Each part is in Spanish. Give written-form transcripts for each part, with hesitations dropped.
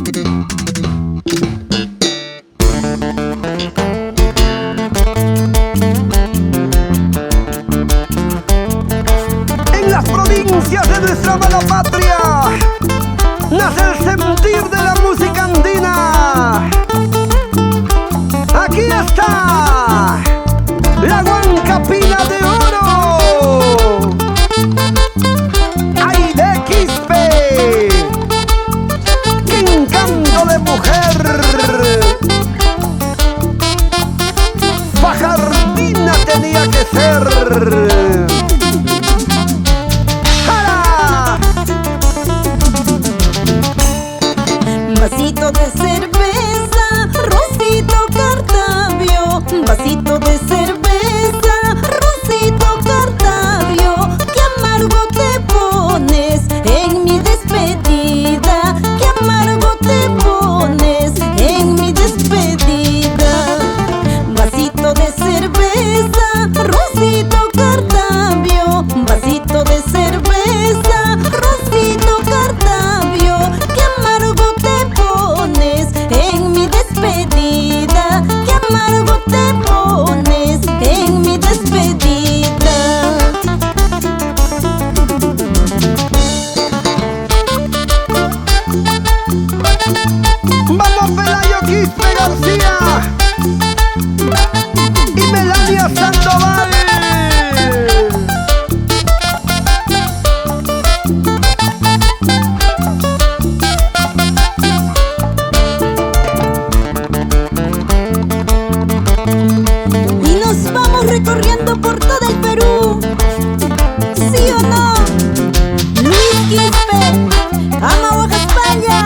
En las provincias de nuestra amada patria nace el sentir de la música andina. Aquí está la Huancapina de Oro, Aide Quispe, ¡qué encanto de mujer! Fajardina tenía que ser. Vasito de cerveza, Rosito Cartavio. Vasito de cerveza, Rosito Cartavio. Qué amargo te pones en mi despedida. Qué amargo te pones en mi despedida. Vasito de cerveza, Rosito Cartavio. Vasito de cerveza, Rosito Cartavio. Qué amargo te pones en mi despedida. Qué amargo te pones en mi despedida. Vamos Pelayo Quispe García y Melania Sandoval. Y nos vamos recorriendo por todo el Perú. ¿Sí o no? Luis Quispe, ama Baja España.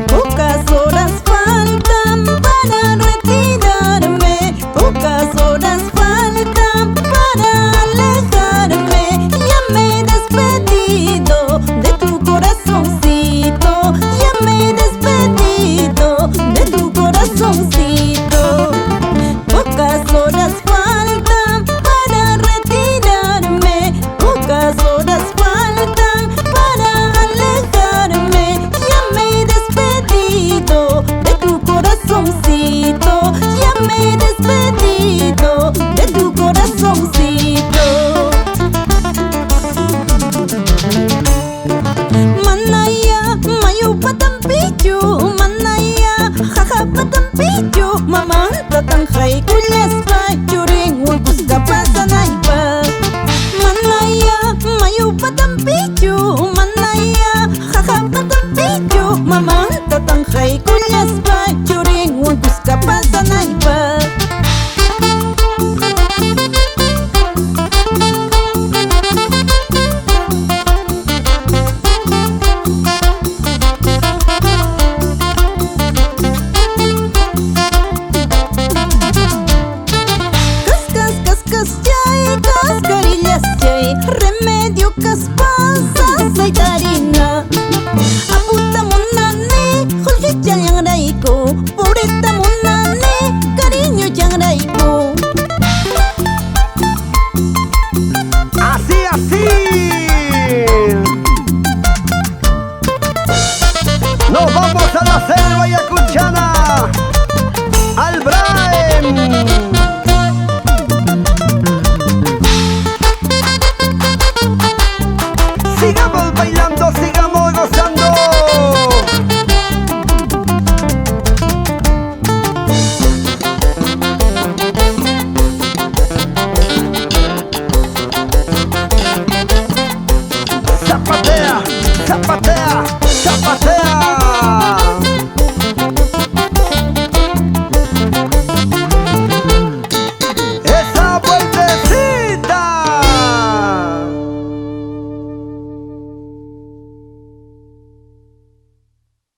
Pocas horas faltan para retirarme. Pocas horas faltan para alejarme. Ya me he despedido de tu corazoncito. Ya me he despedido de tu corazoncito. Pocas horas faltan para retirarme. Pocas horas faltan para alejarme. Ya me he despedido de tu corazoncito. Ya me he despedido de tu corazoncito. Manaya, mayu patampichu. Manaya, jaja patampichu. Mamá tatanjay kulyaspa churing wangkus kapasanaypa. Manaya, mayu patampichu. Manaya, jaja patampichu. Mamá tatanjay kulyaspa churing wangkus kapasanaypa. Cascarillas chay, remedio caspasa saitarina. Aputa monane, jolchicha yang raiko. Purita monane, cariño yang raiko. Así, así. Nos vamos a la selva yacuchana, al Braem. Sigamos bailando, sigamos gozando. Zapatea, zapatea, zapatea.